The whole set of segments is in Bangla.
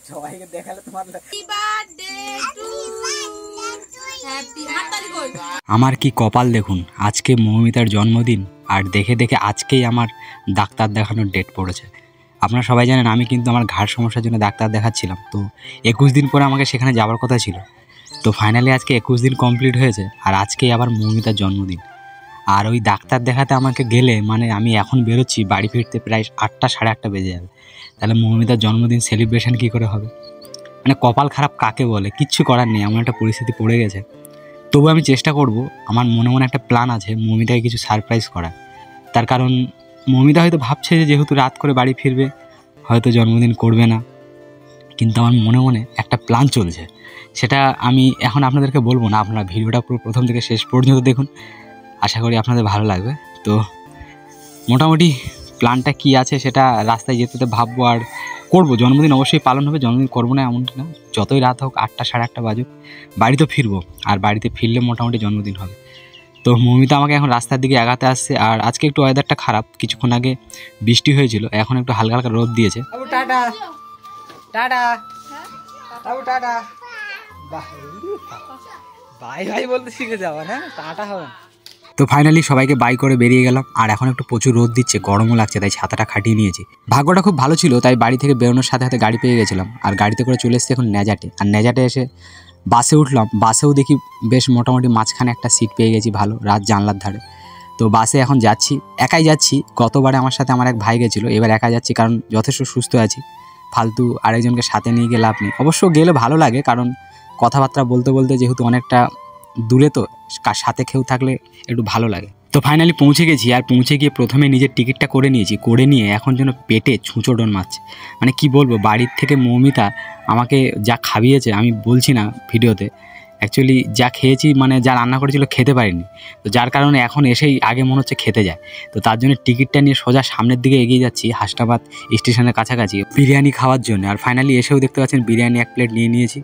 সবাইকে দেখালে তোমার আমার কি কপাল দেখুন, আজকে মৌমিতার জন্মদিন আর দেখে দেখে আজকেই আমার ডাক্তার দেখানোর ডেট পড়েছে। আপনারা সবাই জানেন আমি কিন্তু আমার ঘাড় সমস্যার জন্য ডাক্তার দেখাচ্ছিলাম, তো 21 দিন পরে আমাকে সেখানে যাওয়ার কথা ছিল। তো ফাইনালি আজকে 21 দিন কমপ্লিট হয়েছে আর আজকেই আবার মৌমিতার জন্মদিন। আর ওই ডাক্তার দেখাতে আমাকে গেলে মানে আমি এখন বেরোচ্ছি, বাড়ি ফিরতে প্রায় 8টা সাড়ে 8টা বেজে যাবে। তাহলে মৌমিতার জন্মদিন সেলিব্রেশন কী করে হবে? মানে কপাল খারাপ কাকে বলে, কিচ্ছু করার নেই, এমন একটা পরিস্থিতি পড়ে গেছে। তবু আমি চেষ্টা করব, আমার মনে মনে একটা প্ল্যান আছে মৌমিতাকে কিছু সারপ্রাইজ করার। তার কারণ মৌমিতা হয়তো ভাবছে যে যেহেতু রাত করে বাড়ি ফিরবে হয়তো জন্মদিন করবে না, কিন্তু আমার মনে মনে একটা প্ল্যান চলছে। সেটা আমি এখন আপনাদেরকে বলবো না, আপনারা ভিডিওটা পুরো প্রথম থেকে শেষ পর্যন্ত দেখুন, আশা করি আপনাদের ভালো লাগবে। তো মোটামুটি প্ল্যানটা কি আছে সেটা রাস্তায় যেতে ভাববো আর করবো। জন্মদিন অবশ্যই পালন হবে, জন্মদিন করবো না এমনটা না, যতই রাত হোক 8টা সাড়ে 8টা বাজুক বাড়ি তো ফিরবো, আর বাড়িতে ফিরলে মোটামুটি জন্মদিন হবে। তো মৌমিতা আমাকে এখন রাস্তার দিকে এগাতে আসছে, আর আজকে একটু ওয়েদারটা খারাপ, কিছুক্ষণ আগে বৃষ্টি হয়েছিল, এখন একটু হালকা হালকা রোদ দিয়েছে। Tata tata tata bye bye বলতে শিখে যাবো, হ্যাঁ টাটা হবে। তো ফাইনালি সবাইকে বাই করে বেরিয়ে গেলাম, আর এখন একটু প্রচুর রোদ দিচ্ছে, গরমও লাগছে, তাই ছাতাটা খাটিয়ে নিয়েছি। ভাগ্যটা খুব ভালো ছিল, তাই বাড়ি থেকে বেরোনোর সাথে সাথে গাড়ি পেয়ে গেছিলাম, আর গাড়িতে করে চলে এসেছি এখন নেজাটে। আর নেজাটে এসে বাসে উঠলাম, বাসেও দেখি বেশ মোটামুটি মাঝখানে একটা সিট পেয়ে গেছি ভালো, রাত জানলার ধারে। তো বাসে এখন যাচ্ছি, একাই যাচ্ছি। গতবারে আমার সাথে আমার এক ভাই গেছিলো, এবার একা যাচ্ছি কারণ যথেষ্ট সুস্থ আছি, ফালতু আরেকজনকে সাথে নিয়ে গেলে আপনি অবশ্য গেলে ভালো লাগে, কারণ কথাবার্তা বলতে বলতে যেহেতু অনেকটা দূরে, তো সাথে কেউ থাকলে একটু ভালো লাগে। তো ফাইনালি পৌঁছে গেছি, আর পৌঁছে গিয়ে প্রথমে নিজের টিকিটটা করে নিয়েছি, করে নিয়ে এখন যেন পেটে ছুঁচোডন মারছে। মানে কি বলবো, বাড়ির থেকে মৌমিতা আমাকে যা খাইয়েছে আমি বলছি না ভিডিওতে, অ্যাকচুয়ালি যা খেয়েছি মানে যা রান্না করেছিল খেতে পারিনি, তো যার কারণে এখন এসেই আগে মনে হচ্ছে খেতে যায়। তো তার জন্য টিকিটটা নিয়ে সোজা সামনের দিকে এগিয়ে যাচ্ছি, হাসনাবাদ স্টেশনের কাছাকাছি বিরিয়ানি খাওয়ার জন্য। আর ফাইনালি এসেও দেখতে পাচ্ছেন বিরিয়ানি 1 প্লেট নিয়ে নিয়েছি,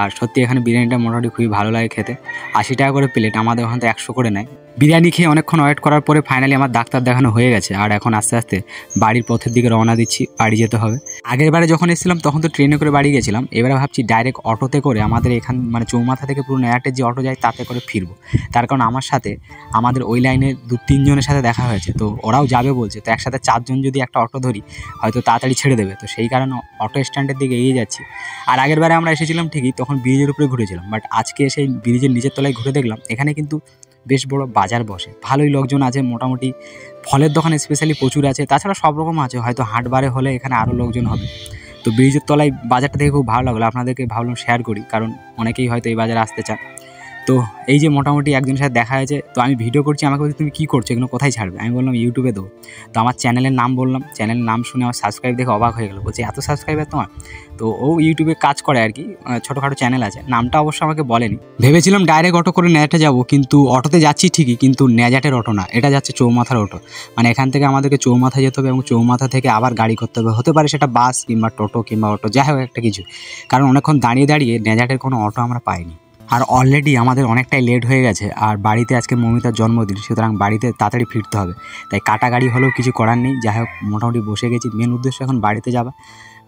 আর সত্যি এখানে বিরিয়ানিটা মোটামুটি খুবই ভালো লাগে খেতে। 80 টাকা করে প্লেট, আমাদের ওখান থেকে 100 করে নেয়। বিরিয়ানি খেয়ে অনেকক্ষণ ওয়েট করার পরে ফাইনালি আমার ডাক্তার দেখানো হয়ে গেছে, আর এখন আস্তে আস্তে বাড়ির পথের দিকে রওনা দিচ্ছি, বাড়ি যেতে হবে। আগের বারে যখন এসেছিলাম তখন তো ট্রেনে করে বাড়ি গেছিলাম, এবারে ভাবছি ডাইরেক্ট অটোতে করে আমাদের এখান মানে চৌমাথা থেকে পুরো নয়াটের যে অটো যায় তাতে করে ফিরবো। তার কারণ আমার সাথে আমাদের ওই লাইনে 2-3 জনের সাথে দেখা হয়েছে, তো ওরাও যাবে বলছে, তো একসাথে 4 জন যদি একটা অটো ধরি হয়তো তাড়াতাড়ি ছেড়ে দেবে, তো সেই কারণে অটো স্ট্যান্ডের দিকে এগিয়ে যাচ্ছি। আর আগের বারে আমরা এসেছিলাম ঠিকই, তখন ব্রিজের উপরে ঘুরেছিলাম, বাট আজকে সেই ব্রিজের নিচের তলায় ঘুরে দেখলাম এখানে কিন্তু বেশ বড় বাজার বসে, ভালোই লোকজন আছে, মোটামুটি ফলের দোকান স্পেশালি প্রচুর আছে, তাছাড়া সব রকম আছে, হয়তো হাটবারে হলে এখানে আরও লোকজন হবে। তো ব্রিজের তলায় বাজারটা দেখে খুব ভালো লাগলো, আপনাদেরকে ভাবলাম শেয়ার করি, কারণ অনেকেই হয়তো এই বাজারে আসতে চান। তো এই যে মোটামুটি একজনের সাথে দেখা হয়েছে, তো আমি ভিডিও করছি, আমাকে বলছে তুমি কী করছো, এগুলো কোথায় ছাড়বে? আমি বললাম ইউটিউবে দেবো। তো আমার চ্যানেলের নাম বললাম, চ্যানেলের নাম শুনে আমার সাবস্ক্রাইব দেখে অবাক হয়ে গেলো, বলছে এত সাবস্ক্রাইবার তোমার? তো ও ইউটিউবে কাজ করে আর কি, ছোটোখাটো চ্যানেল আছে, নামটা অবশ্য আমাকে বলেনি। ভেবেছিলাম ডাইরেক্ট অটো করে নেজাটে যাবো, কিন্তু অটোতে যাচ্ছি ঠিকই, কিন্তু নেজাটের অটো না, এটা যাচ্ছে চৌমাথার অটো। মানে এখান থেকে আমাদেরকে চৌমাথা যেতে হবে এবং চৌমাথা থেকে আবার গাড়ি করতে হবে, হতে পারে সেটা বাস কিংবা টোটো কিংবা অটো, যাই হোক একটা কিছু, কারণ অনেকক্ষণ দাঁড়িয়ে দাঁড়িয়ে নেজাটের কোনো অটো আমরা পাইনি। আর অলরেডি আমাদের অনেকটাই লেট হয়ে গেছে, আর বাড়িতে আজকে মৌমিতার জন্মদিন, সুতরাং বাড়িতে তাড়াতাড়ি ফিরতে হবে, তাই কাটা গাড়ি হলেও কিছু করার নেই। যাই হোক মোটামুটি বসে গেছি, মেন উদ্দেশ্য এখন বাড়িতে যাওয়া,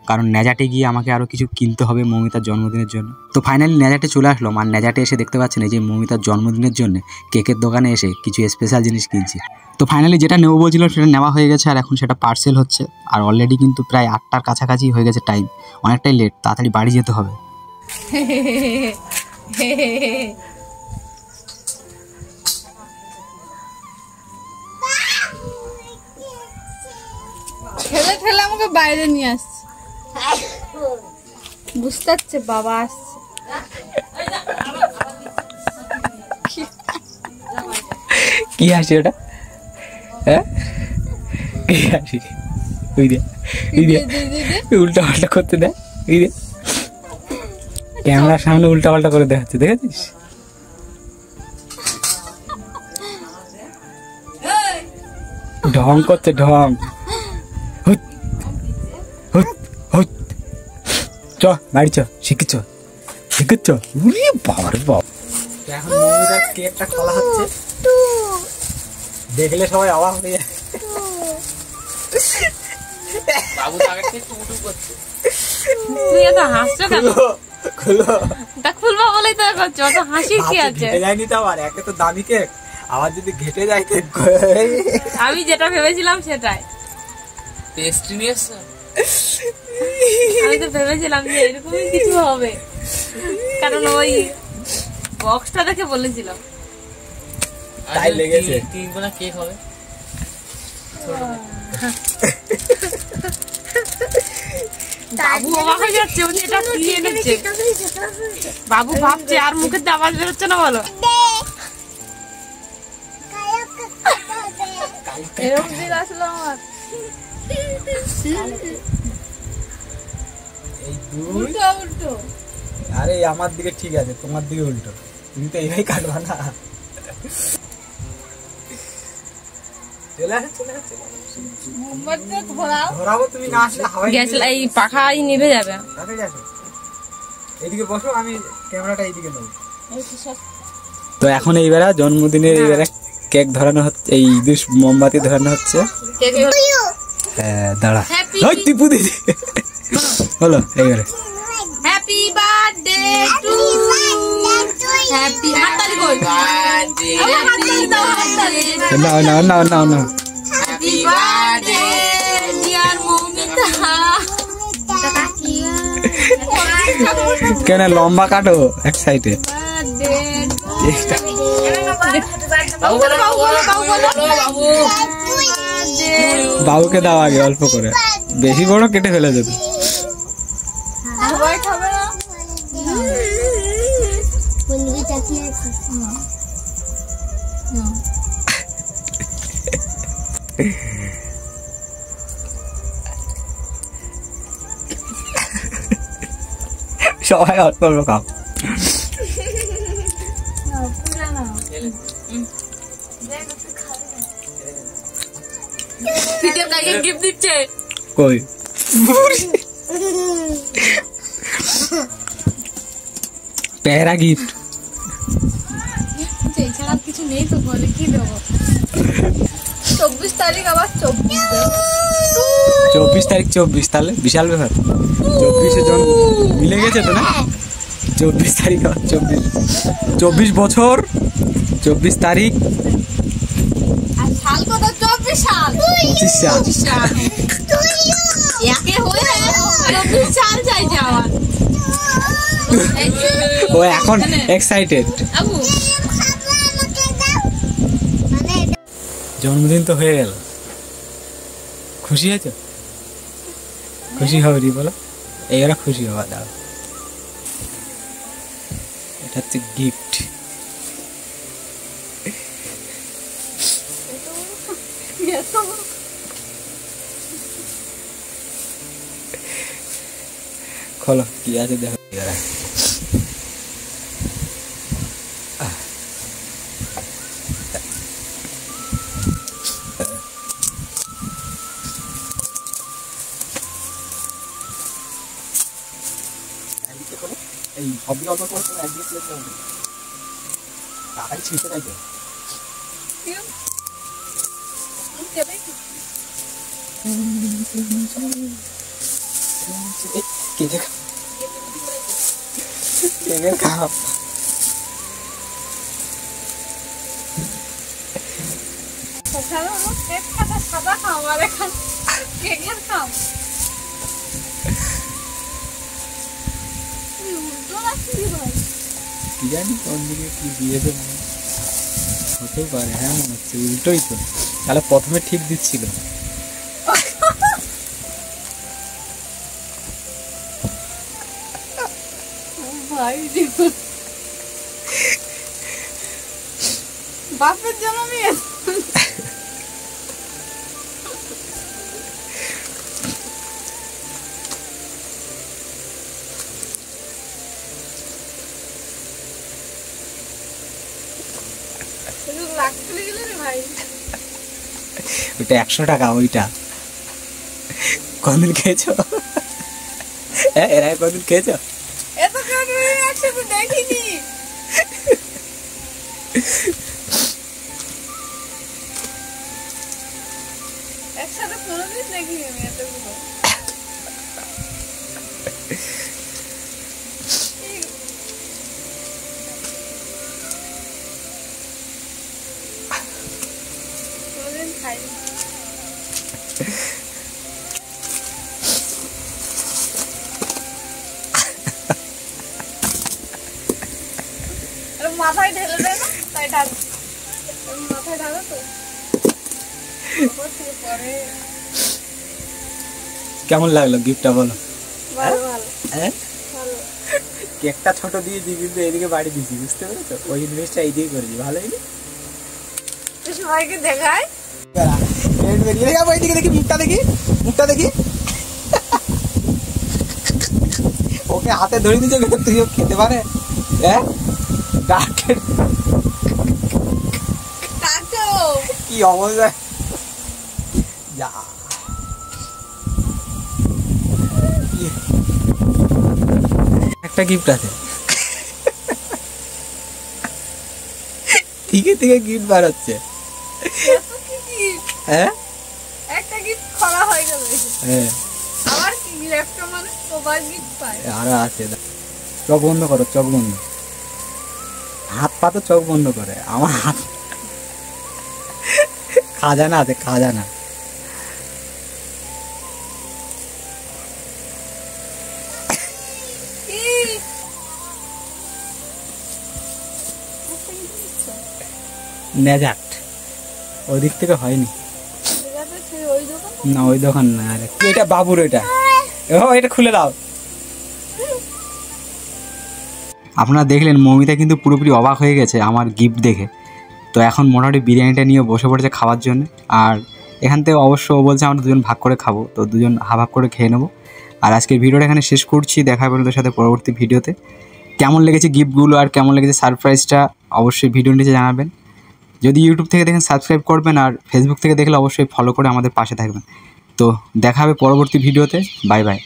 কারণ নেজাটে গিয়ে আমাকে আরও কিছু কিনতে হবে মৌমিতার জন্মদিনের জন্য। তো ফাইনালি নেজাটে চলে আসলাম, আর নেজাটে এসে দেখতে পাচ্ছেন এই যে মৌমিতার জন্মদিনের জন্য কেকের দোকানে এসে কিছু স্পেশাল জিনিস কিনছি। তো ফাইনালি যেটা নেবো বলছিল সেটা নেওয়া হয়ে গেছে, আর এখন সেটা পার্সেল হচ্ছে, আর অলরেডি কিন্তু প্রায় 8টার কাছাকাছি হয়ে গেছে টাইম, অনেকটাই লেট, তাড়াতাড়ি বাড়ি যেতে হবে। ঠেলে ঠেলে আমাকে বাইরে নিয়ে আসছে, বুঝতে পারছে বাবা আসছে। কি হাসি ওটা? হ্যাঁ কি হাসি? উল্টা পাল্টা করতে দেয়, ক্যামেরার সামনে উল্টা পাল্টা করে দেখাচ্ছে, দেখেছিস? ঢং করছে, ঢং। চ বাড়ি চ, শিখেছ? উড়িয়ে বাবার বাবা, এখন মৌমিতার কেকটা খোলা হচ্ছে, দেখলে সবাই অবাক হয়ে যায়। বাবু তো আগে থেকে টুকটুক করছে। তুই এত হাসছো কেন? খুলো তা খুলবা বলেই তো করছো, অত হাসির কি আছে? ঘেটে যায়নি তো, আবার একে তো দামি কেক, আবার যদি ঘেটে যায় কেক। আমি যেটা ভেবেছিলাম সেটাই। পেস্ট্রি নিয়ে এসছো? আমি তো ভেবেছিলাম যে এরকমই কিছু হবে, কারণ ওই বক্সটা দেখে বলেছিলাম। তাই লেগেছে। 3 কোনা কেক হবে। বাবু অবাক হয়ে যাচ্ছে, উনি এটা কি এনেছে। বাবু ভাবছে আর মুখের দিয়ে আওয়াজ বেরোচ্ছে না, বলো। এরকম দিন আসলো আমার। এই দুই, উল্টো উল্টো। আরে আমার দিকে ঠিক আছে, তোমার দিকে উল্টো, তুমি তো এইভাবে কাটবা না। চলে আসো, চলে আসো, চলে আসো। মোমবাতিটা ধরাও। ধরাবো, তুমি না আসলে হাওয়ায় গ্যাস এই পাখাই নিভে যাবে। তাড়াতাড়ি আসো, এইদিকে বসো, আমি ক্যামেরাটা এইদিকে নেবো। তো এখন এইবারে জন্মদিনের এইবারে কেক ধরানো হচ্ছে, এই মোমবাতি ধরানো হচ্ছে। হ্যাঁ দাঁড়া, ওই টিপু দিদি হলো এইবারে। হ্যাপি বার্থডে টু হ্যাপি হাততালি কই হাততালি দাও হাততালি না না না না না, হ্যাপি বার্থডে ডিয়ার মৌমিতা কেন লম্বা কাটো এক সাইডে। বাবু বলো বাবু বলো বাবু বলো বাবু বাবুকে দাও আগে অল্প করে, বেশি বড় কেটে ফেলে যাবে। সবাই খাবে না সবাই অল্প অল্প খাও। ফিটের কাকে গিফট দিচ্ছে কই প্যারা গিফট, এছাড়া কিছু নেই তো, ঘরে কি দেবো। 24 তারিখ আবার 24 তারিখ 24, তাহলে বিশাল ব্যাপার। 24-এ জন মিলে গেছে তো না, 24 তারিখ আবার 24 বছর 24 তারিখ আর সাল কত? 24 সাল 25 সাল। সাল একে হয়ে 24 সাল চাইছে আমার। ও এখন এক্সাইটেড। আবু জন্মদিন তো হয়ে গেল, খুশি হয়েছ? খুশি হবে রি বলো, এইবার খুশি হওয়া দাও। এটা হচ্ছে গিফট। খোলো কি আছে দেখো। এবার এই সবই অল্প করে একদিকে প্লেট দেবো, তাড়াতাড়ি ছিঁড়তে চাইছে। কেকের খাও, সাদা খাও আর এখন কেকের খাও। উল্টো রাখছি ভাই, কি জানি কোন দিকে কি দিয়েছে, হতেও পারে। হ্যাঁ মনে হচ্ছে উল্টোই তো, তাহলে প্রথমে ঠিক দিচ্ছিল। ভাই বাপের জন্মই ওইটা 100 টাকা, ওইটা কদিন খেয়েছো? হ্যাঁ এর আগে কদিন খেয়েছো? এত একসাথে দেখিনি। একসাথে কোনোদিন দেখিনি আমি এতগুলো। কোনোদিন খাইনি। মাথায় ঢেলে দেয় না, তাই ঢালো। মাথায় ঢালো তো পরে। কেমন লাগলো গিফটটা বলো? ভালো ভালো হ্যাঁ ভালো। কেকটা ছোট দিয়েছি কিন্তু এদিকে বাড়ি দিয়েছি, বুঝতে পেরেছো? ওই ইনভেস্টটা এইদিকে করেছি, ভালোই না? সবাইকে দেখায়। এইদিকে দেখি, মুখটা দেখি, মুখটা দেখি। ওকে হাতে ধরে দিচ্ছে, তুইও খেতে পারে? হ্যাঁ কি অবস্থা! যা একটা গিফট আছে, থেকে থেকে গিফট বার হচ্ছে। হ্যাঁ একটা গিফট খোলা হয়ে গেল। হ্যাঁ আবার কি ল্যাপটপ মানে সবাই গিফট পায়। আরো আছে, চোখ বন্ধ করো, চোখ বন্ধ। হাত পা তো চোখ বন্ধ করে, আমার হাত খাজানা আছে, খাজানা। নেজাট ওদিক থেকে হয়নি না, ওই দোকান না। আরে এটা বাবুর, এটা এটা খুলে দাও। আপনারা দেখলেন মৌমিতা কিন্তু পুরোপুরি অবাক হয়ে গেছে আমার গিফট দেখে। তো এখন মোটামুটি বিরিয়ানিটা নিয়ে বসে পড়েছে খাওয়ার জন্য। আর এখান থেকে অবশ্য ও বলছে আমরা দুজন ভাগ করে খাবো, তো দুজন হাফ করে খেয়ে নেবো। আর আজকের ভিডিওটা এখানে শেষ করছি, দেখা হবে তোর সাথে পরবর্তী ভিডিওতে। কেমন লেগেছে গিফটগুলো আর কেমন লেগেছে সারপ্রাইজটা অবশ্যই ভিডিও নিচে জানাবেন। যদি ইউটিউব থেকে দেখেন সাবস্ক্রাইব করবেন, আর ফেসবুক থেকে দেখলে অবশ্যই ফলো করে আমাদের পাশে থাকবেন। তো দেখা হবে পরবর্তী ভিডিওতে। Bye bye.